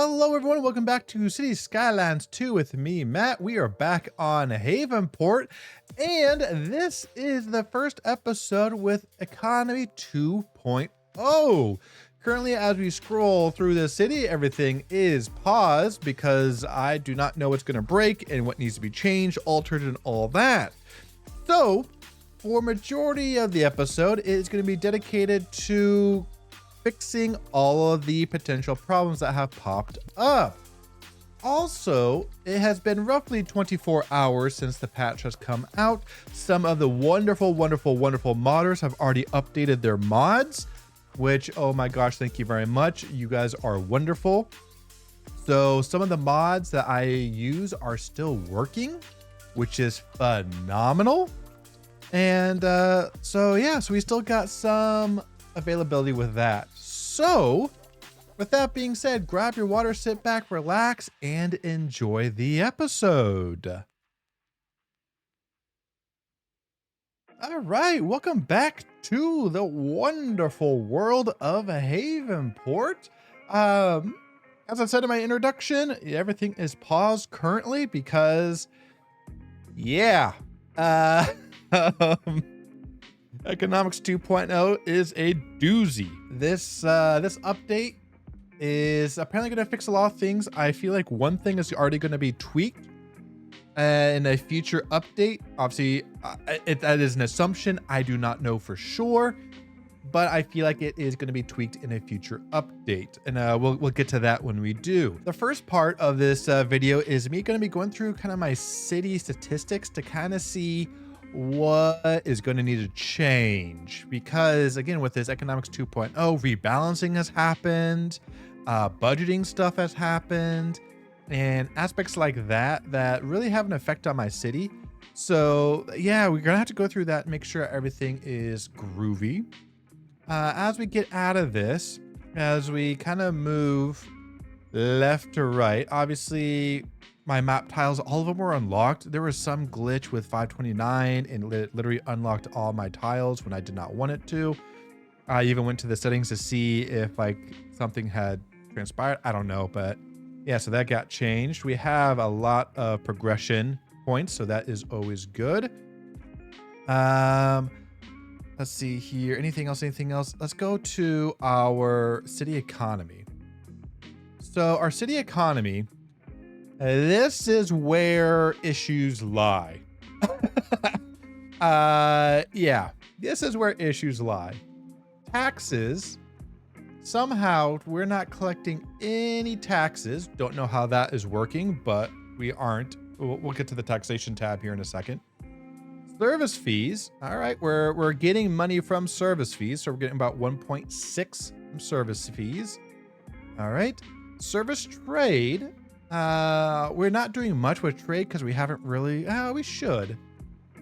Hello everyone, welcome back to City Skylines 2 with me, Matt. We are back on Havenport, and this is the first episode with Economy 2.0. Currently, as we scroll through the city, everything is paused because I do not know what's going to break and what needs to be changed, altered, and all that. So, for majority of the episode, it's going to be dedicated to fixing all of the potential problems that have popped up. Also, it has been roughly 24 hours since the patch has come out. Some of the wonderful modders have already updated their mods, which, oh my gosh, thank you very much. You guys are wonderful. So some of the mods that I use are still working, which is phenomenal. And so we still got some availability with that. So with that being said, grab your water, sit back, relax, and enjoy the episode. All right, welcome back to the wonderful world of Havenport. As I said in my introduction, everything is paused currently because Economics 2.0 is a doozy. This update is apparently going to fix a lot of things. I feel like one thing is already going to be tweaked in a future update. Obviously, that is an assumption. I do not know for sure, but I feel like it is going to be tweaked in a future update, and we'll get to that when we do. The first part of this video is me going to be going through kind of my city statistics to kind of see what is going to need to change, because again, with this economics 2.0, rebalancing has happened, budgeting stuff has happened, and aspects like that really have an effect on my city. So yeah, we're gonna have to go through that and make sure everything is groovy. As we get out of this, as we kind of move left to right, obviously my map tiles, all of them were unlocked. There was some glitch with 529 and it literally unlocked all my tiles when I did not want it to. I even went to the settings to see if like something had transpired. I don't know, but yeah, so that got changed. We have a lot of progression points, so that is always good. Let's see here. Anything else? Let's go to our city economy. So our city economy, this is where issues lie. Yeah, this is where issues lie. Taxes. Somehow we're not collecting any taxes. Don't know how that is working, but we aren't. We'll get to the taxation tab here in a second. Service fees. All right, we're getting money from service fees. So we're getting about 1.6 from service fees. All right. Service trade. We're not doing much with trade because we haven't really, we should.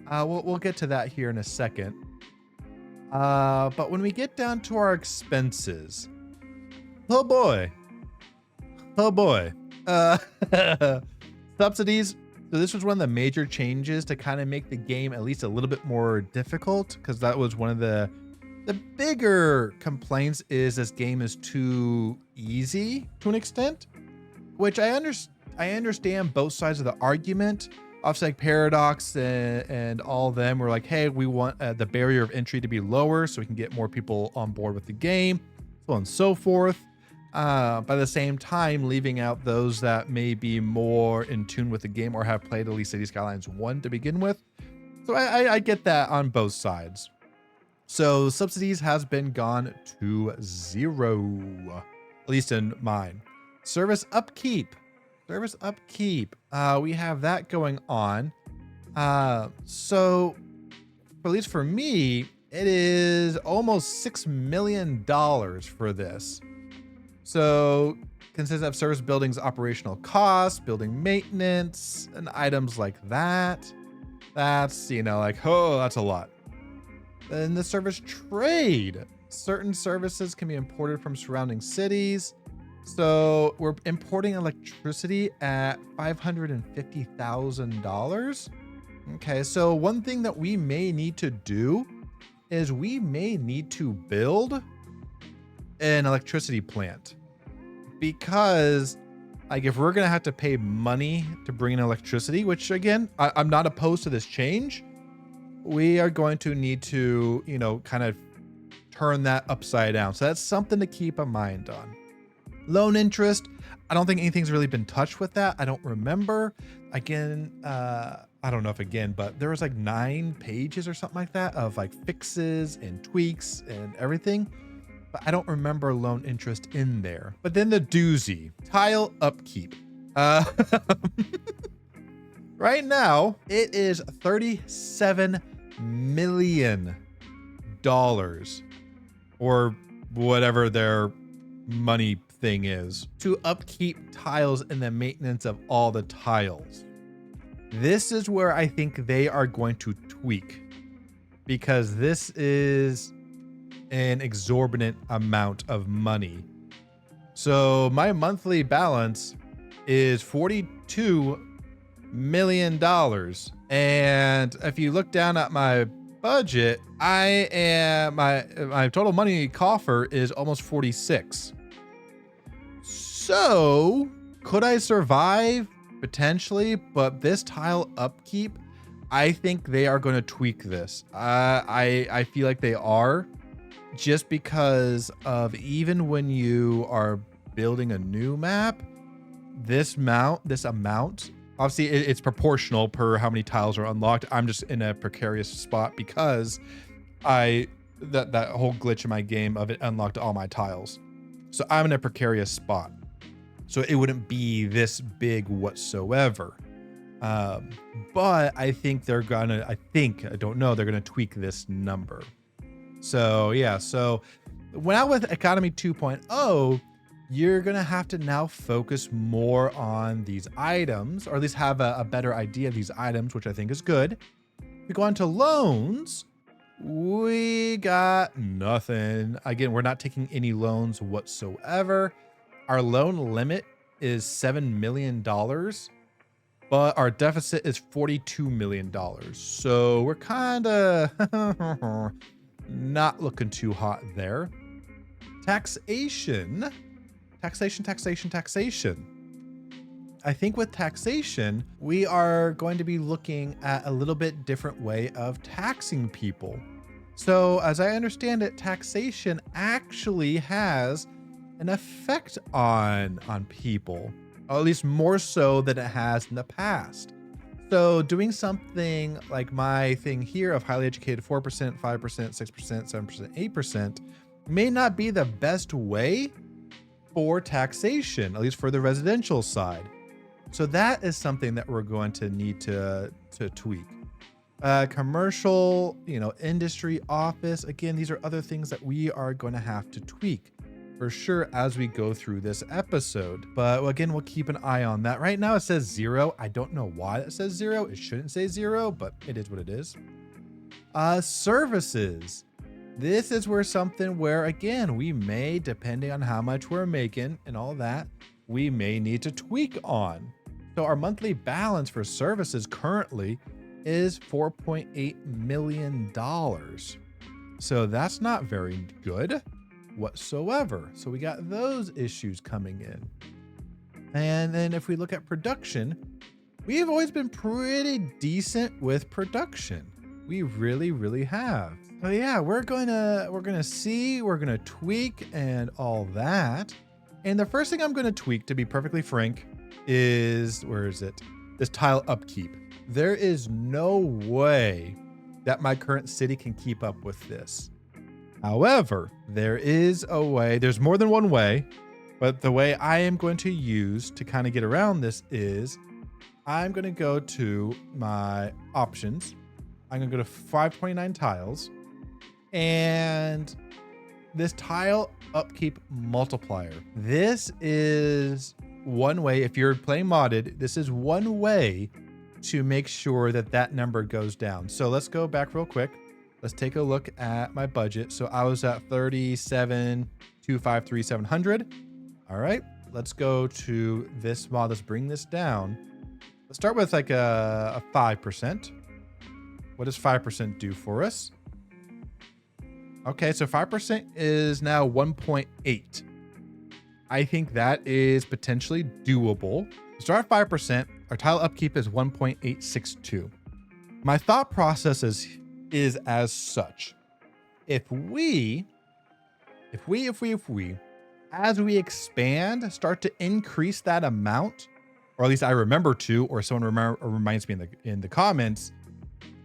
We'll get to that here in a second. But when we get down to our expenses, oh boy, subsidies. So this was one of the major changes to kind of make the game at least a little bit more difficult, because that was one of the bigger complaints, is this game is too easy to an extent, which I understand both sides of the argument. Obviously, like Paradox and all of them were like, hey, we want the barrier of entry to be lower so we can get more people on board with the game, so on and so forth. By the same time, leaving out those that may be more in tune with the game or have played at least City Skylines 1 to begin with. So I get that on both sides. So subsidies has been gone to 0, at least in mine. Service upkeep. We have that going on. So at least for me, it is almost $6 million for this. So consists of service buildings, operational costs, building maintenance, and items like that. That's, like, oh, that's a lot. Then the service trade. Certain services can be imported from surrounding cities. So we're importing electricity at $550,000. Okay, so one thing that we may need to do is we may need to build an electricity plant, because Like if we're gonna have to pay money to bring in electricity, which again, I'm not opposed to this change, we are going to need to, you know, kind of turn that upside down. So that's something to keep in mind on. Loan interest, I don't think anything's really been touched with that. I don't remember. Again, I don't know if again, but there was like 9 pages or something like that of like fixes and tweaks and everything. But I don't remember loan interest in there. But then the doozy, tile upkeep. Right now, it is $37 million or whatever their money thing is to upkeep tiles and the maintenance of all the tiles. This is where I think they are going to tweak, because this is an exorbitant amount of money. So my monthly balance is $42 million. And if you look down at my budget, my total money coffer is almost 46. So could I survive? Potentially, but this tile upkeep, I think they are going to tweak this. I feel like they are, just because of even when you are building a new map, this amount, obviously it's proportional per how many tiles are unlocked. I'm just in a precarious spot because that whole glitch in my game of it unlocked all my tiles. So I'm in a precarious spot. So it wouldn't be this big whatsoever. But I think they're gonna, I don't know, they're gonna tweak this number. So yeah, so when out with Economy 2.0, you're gonna have to now focus more on these items, or at least have a better idea of these items, which I think is good. If we go on to loans, we got nothing. Again, we're not taking any loans whatsoever. Our loan limit is $7 million, but our deficit is $42 million. So we're kind of not looking too hot there. Taxation. I think with taxation, we are going to be looking at a little bit different way of taxing people. So as I understand it, taxation actually has an effect on people, or at least more so than it has in the past. So doing something like my thing here of highly educated 4%, 5%, 6%, 7%, 8% may not be the best way for taxation, at least for the residential side. So that is something that we're going to need to tweak. Commercial, industry, office, again, these are other things that we are going to have to tweak for sure as we go through this episode. But again, we'll keep an eye on that. Right now it says 0. I don't know why it says 0. It shouldn't say 0, but it is what it is. Services. This is something where, again, we may, depending on how much we're making and all that, we may need to tweak on. So our monthly balance for services currently is $4.8 million. So that's not very good whatsoever. So we got those issues coming in. And then if we look at production, we've always been pretty decent with production. We really, really have. So yeah, we're gonna tweak and all that. And the first thing I'm gonna tweak, to be perfectly frank, is, where is it? This tile upkeep. There is no way that my current city can keep up with this. However, there is a way, there's more than one way, but the way I am going to use to kind of get around this is I'm going to go to my options. I'm going to go to 529 tiles, and this tile upkeep multiplier. This is one way, if you're playing modded, this is one way to make sure that that number goes down. So let's go back real quick. Let's take a look at my budget. So I was at 37,253,700. All right, let's go to this mod. Let's bring this down. Let's start with like a 5%. What does 5% do for us? Okay, so 5% is now 1.8. I think that is potentially doable. Start at 5%. Our tile upkeep is 1.862. My thought process is as such. If we, as we expand, start to increase that amount, or at least I remember to, or someone reminds me in the comments,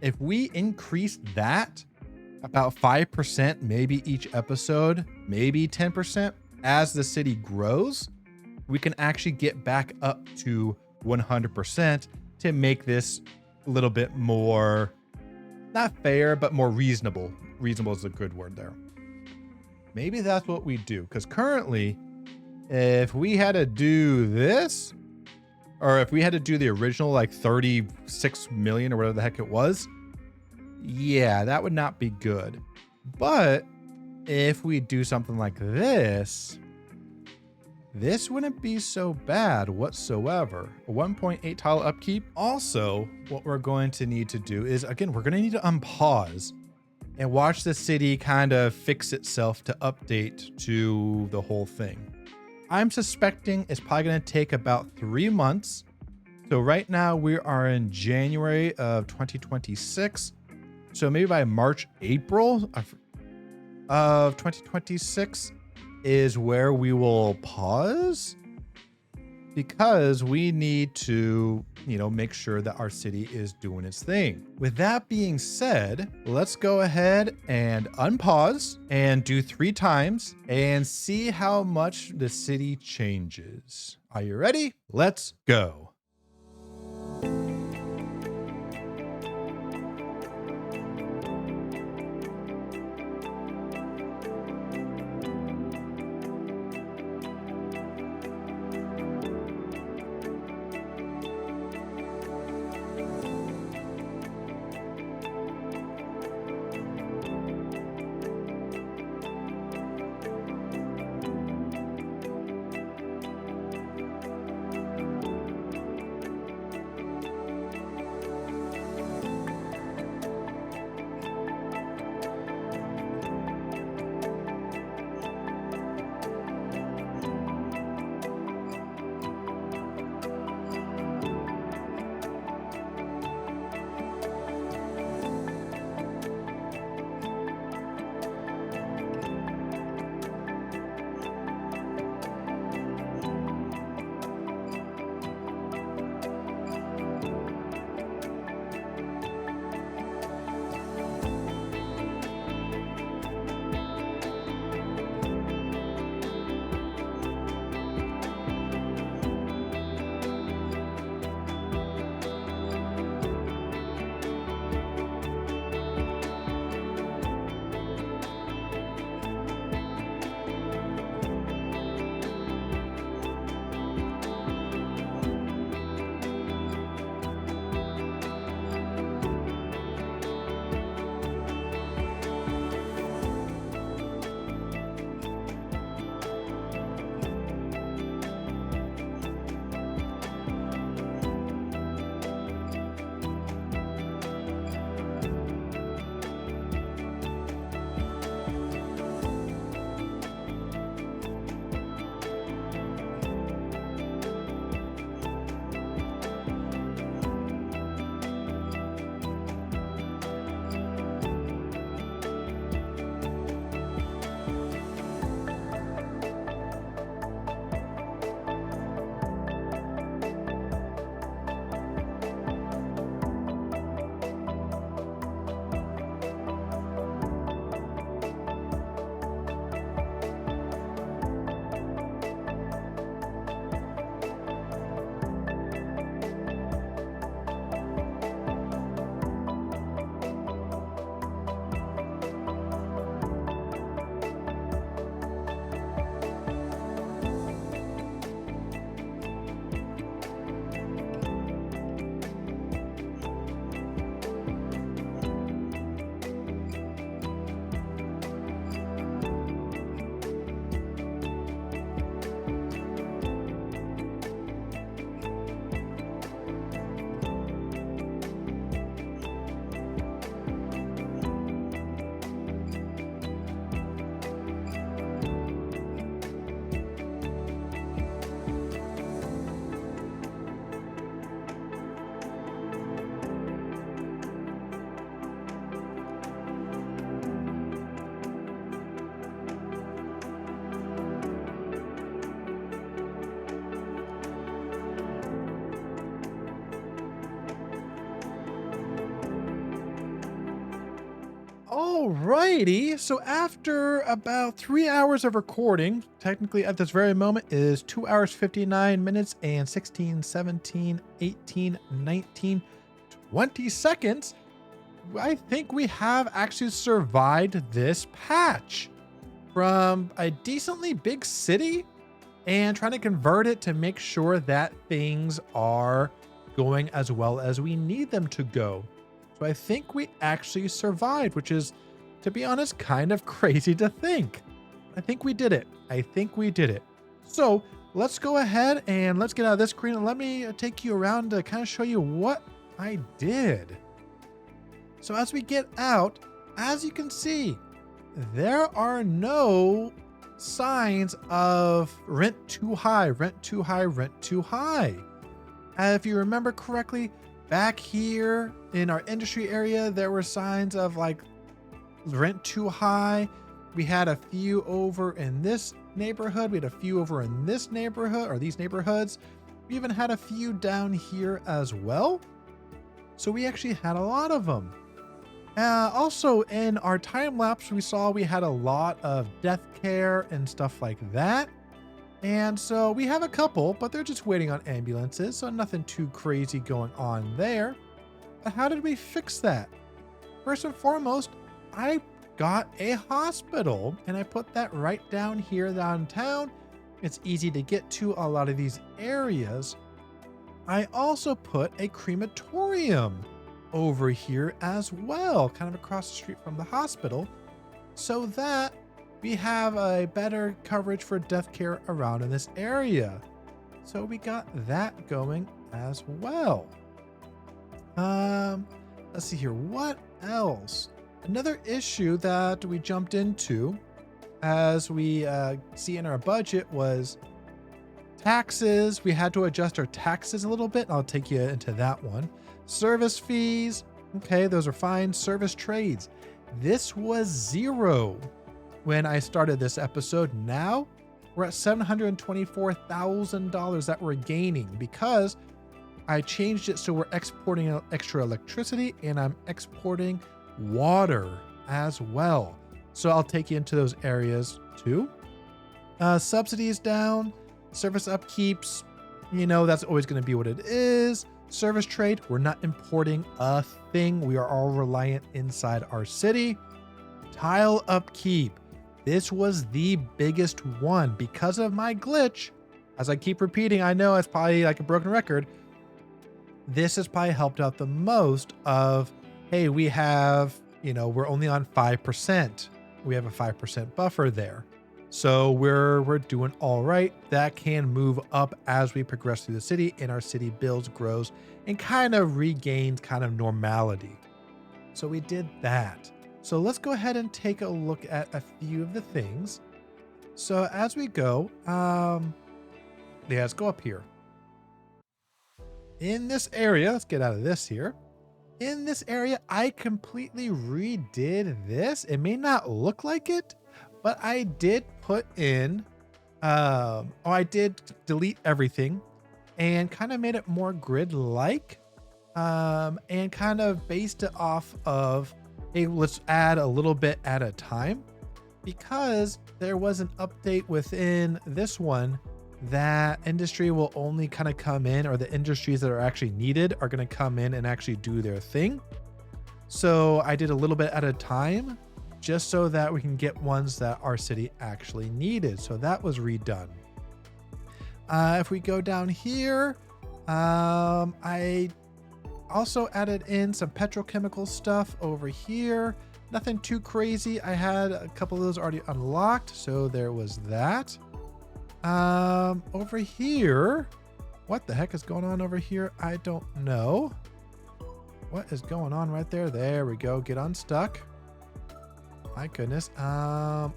if we increase that about 5%, maybe each episode, maybe 10%, as the city grows, we can actually get back up to 100% to make this a little bit more, not fair, but more reasonable. Reasonable is a good word there. Maybe that's what we do. Because currently, if we had to do this, or if we had to do the original like 36 million or whatever the heck it was, yeah, that would not be good. But if we do something like this wouldn't be so bad whatsoever. A 1.8 tile upkeep. Also, what we're going to need to do is, again, we're going to need to unpause and watch the city kind of fix itself to update to the whole thing. I'm suspecting it's probably going to take about 3 months. So right now we are in January of 2026. So maybe by March, April of 2026 is where we will pause, because we need to, make sure that our city is doing its thing. With that being said, let's go ahead and unpause and do 3 times and see how much the city changes. Are you ready? Let's go. Alrighty, so after about 3 hours of recording, technically at this very moment is 2 hours 59 minutes and 16, 17, 18, 19, 20 seconds, I think we have actually survived this patch from a decently big city and trying to convert it to make sure that things are going as well as we need them to go. So I think we actually survived, which is, to be honest, kind of crazy to think. I think we did it. I think we did it. So let's go ahead and let's get out of this screen and let me take you around to kind of show you what I did. So as we get out, as you can see, there are no signs of rent too high, rent too high, rent too high. If you remember correctly, back here in our industry area, there were signs of like rent too high. We had a few over in this neighborhood. We had a few over in this neighborhood or these neighborhoods. We even had a few down here as well. So we actually had a lot of them. Also in our time lapse, we saw we had a lot of death care and stuff like that. And so we have a couple, but they're just waiting on ambulances, so nothing too crazy going on there. But how did we fix that? First and foremost, I got a hospital and I put that right down here downtown. It's easy to get to a lot of these areas. I also put a crematorium over here as well, kind of across the street from the hospital, so that we have a better coverage for death care around in this area. So we got that going as well. Let's see here. What else? Another issue that we jumped into, as we see in our budget, was taxes. We had to adjust our taxes a little bit. I'll take you into that one. Service fees. Okay, those are fine. Service trades. This was 0 when I started this episode. Now we're at $724,000 that we're gaining because I changed it so we're exporting extra electricity and I'm exporting water as well. So I'll take you into those areas too. Subsidies down, service upkeeps, you know, that's always going to be what it is. Service trade, we're not importing a thing. We are all reliant inside our city. Tile upkeep. This was the biggest one because of my glitch. As I keep repeating, I know it's probably like a broken record. This has probably helped out the most of, hey, we have, you know, we're only on 5%. We have a 5% buffer there. So we're doing all right. That can move up as we progress through the city and our city builds, grows, and kind of regains kind of normality. So we did that. So let's go ahead and take a look at a few of the things. So as we go, yeah, let's go up here. In this area, let's get out of this here. In this area, I completely redid this. It may not look like it, but I did put in, I did delete everything and kind of made it more grid-like, and kind of based it off of, hey, let's add a little bit at a time, because there was an update within this one that industry will only kind of come in, or the industries that are actually needed are going to come in and actually do their thing. So I did a little bit at a time, just so that we can get ones that our city actually needed. So that was redone. If we go down here, I also added in some petrochemical stuff over here. Nothing too crazy. I had a couple of those already unlocked, so there was that. Over here, what the heck is going on over here? I don't know. What is going on right there? There we go. Get unstuck. My goodness.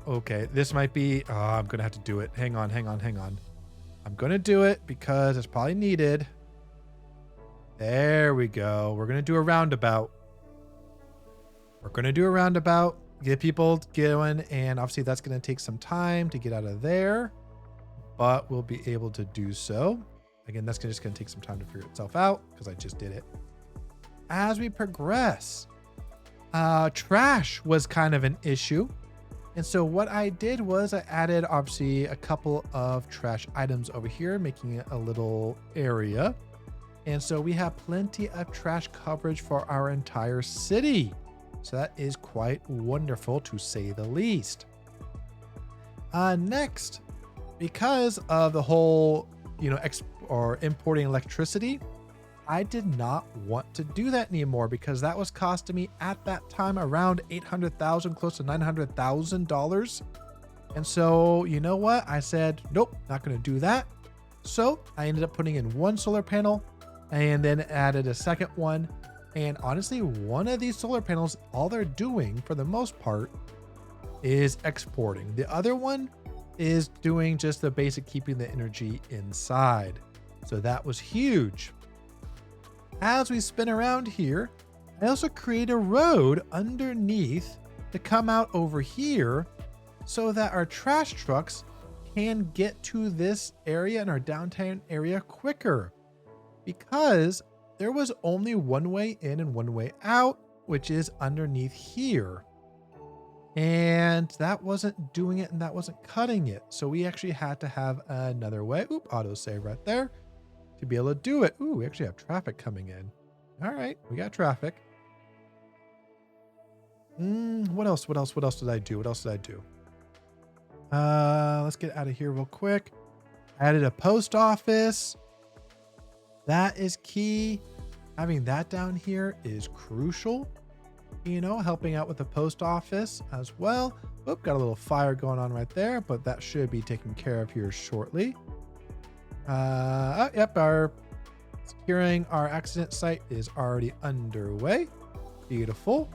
Okay, this might be, I'm gonna have to do it. Hang on. I'm gonna do it because it's probably needed. There we go. We're gonna do a roundabout. Get people going, and obviously that's gonna take some time to get out of there, but we'll be able to do so. Again, that's just gonna take some time to figure itself out because I just did it. As we progress, Trash was kind of an issue. And so what I did was I added obviously a couple of trash items over here, making it a little area. And so we have plenty of trash coverage for our entire city. So that is quite wonderful to say the least. Next, because of the whole, importing electricity, I did not want to do that anymore because that was costing me at that time around $800,000, close to $900,000. And so, you know what? I said, nope, not going to do that. So I ended up putting in one solar panel and then added a second one. And honestly, one of these solar panels, all they're doing for the most part is exporting. The other one is doing just the basic keeping the energy inside. So that was huge. As we spin around here, I also create a road underneath to come out over here so that our trash trucks can get to this area in our downtown area quicker, because there was only one way in and one way out, which is underneath here. And that wasn't doing it and that wasn't cutting it. So we actually had to have another way. Oop, autosave right there to be able to do it. Ooh, we actually have traffic coming in. All right, we got traffic. What else did I do? Let's get out of here real quick. Added a post office. That is key. Having that down here is crucial. Helping out with the post office as well. Oop, got a little fire going on right there, but that should be taken care of here shortly. Yep, our securing our accident site is already underway. Beautiful.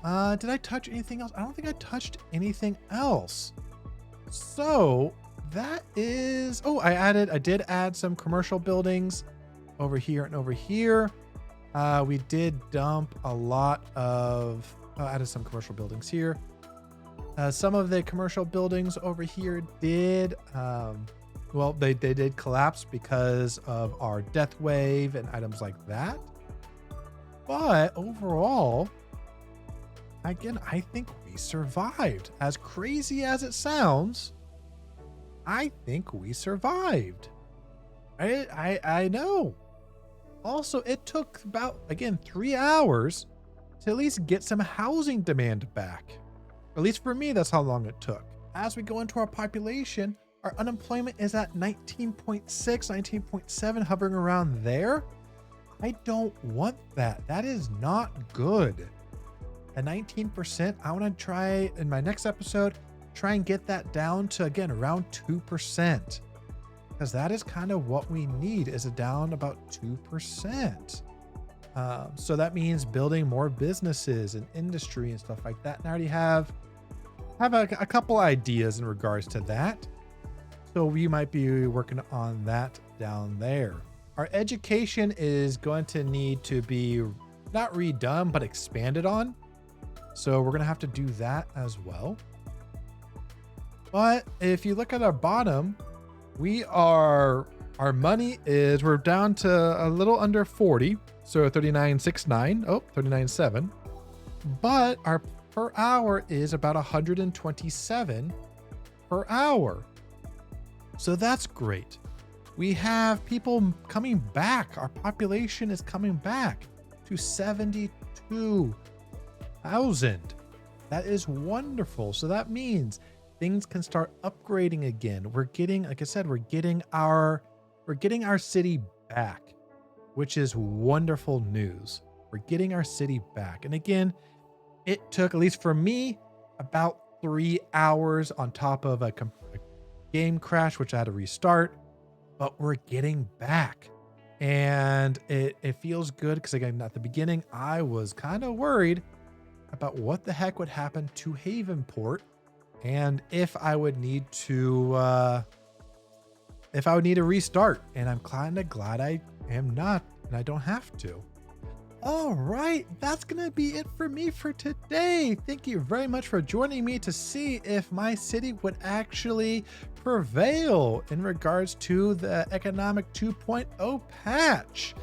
Did I touch anything else? I don't think I touched anything else. So that is, I did add some commercial buildings over here and over here. We did dump a lot of, added some commercial buildings here. Some of the commercial buildings over here did, they did collapse because of our death wave and items like that. But overall, again, I think we survived. As crazy as it sounds, I think we survived. I know. Also, it took about, again, 3 hours to at least get some housing demand back. At least for me, that's how long it took. As we go into our population, our unemployment is at 19.6, 19.7, hovering around there. I don't want that. That is not good. At 19%, I want to try in my next episode, try and get that down to, again, around 2%. Because that is kind of what we need, is a down about 2%. So that means building more businesses and industry and stuff like that. And I already have a couple ideas in regards to that. So we might be working on that down there. Our education is going to need to be not redone, but expanded on. So we're going to have to do that as well. But if you look at our bottom, our money is, we're down to a little under 40. So 39.69, 39.7. But our per hour is about 127 per hour. So that's great. We have people coming back. Our population is coming back to 72,000. That is wonderful. So that means things can start upgrading again. We're getting, like I said, we're getting our city back, which is wonderful news. We're getting our city back. And again, it took, at least for me, about 3 hours on top of a game crash, which I had to restart, but we're getting back. And it feels good because, again, at the beginning, I was kind of worried about what the heck would happen to Havenport and if I would need to restart. And I'm kind of glad I am not, and I don't have to. All right, that's going to be it for me for today. Thank you very much for joining me to see if my city would actually prevail in regards to the Economic 2.0 patch.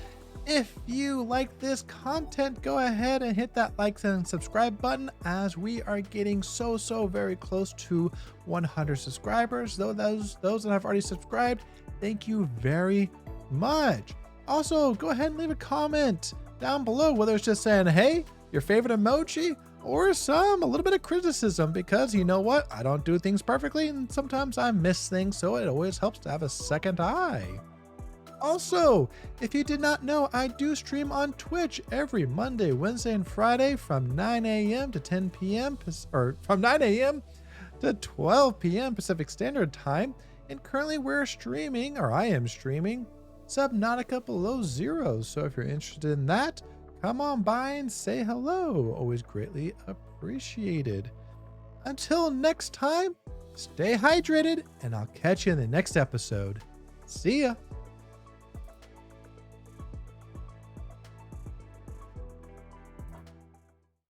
If you like this content, go ahead and hit that like and subscribe button, as we are getting so very close to 100 subscribers. Though those that have already subscribed, thank you very much. Also, go ahead and leave a comment down below, whether it's just saying, hey, your favorite emoji, or a little bit of criticism, because you know what? I don't do things perfectly, and sometimes I miss things, so it always helps to have a second eye. Also, if you did not know, I do stream on Twitch every Monday, Wednesday, and Friday from 9 a.m. to 10 p.m. or from 9 a.m. to 12 p.m. Pacific Standard Time. And currently we're streaming, or I am streaming, Subnautica Below Zero. So if you're interested in that, come on by and say hello. Always greatly appreciated. Until next time, stay hydrated, and I'll catch you in the next episode. See ya.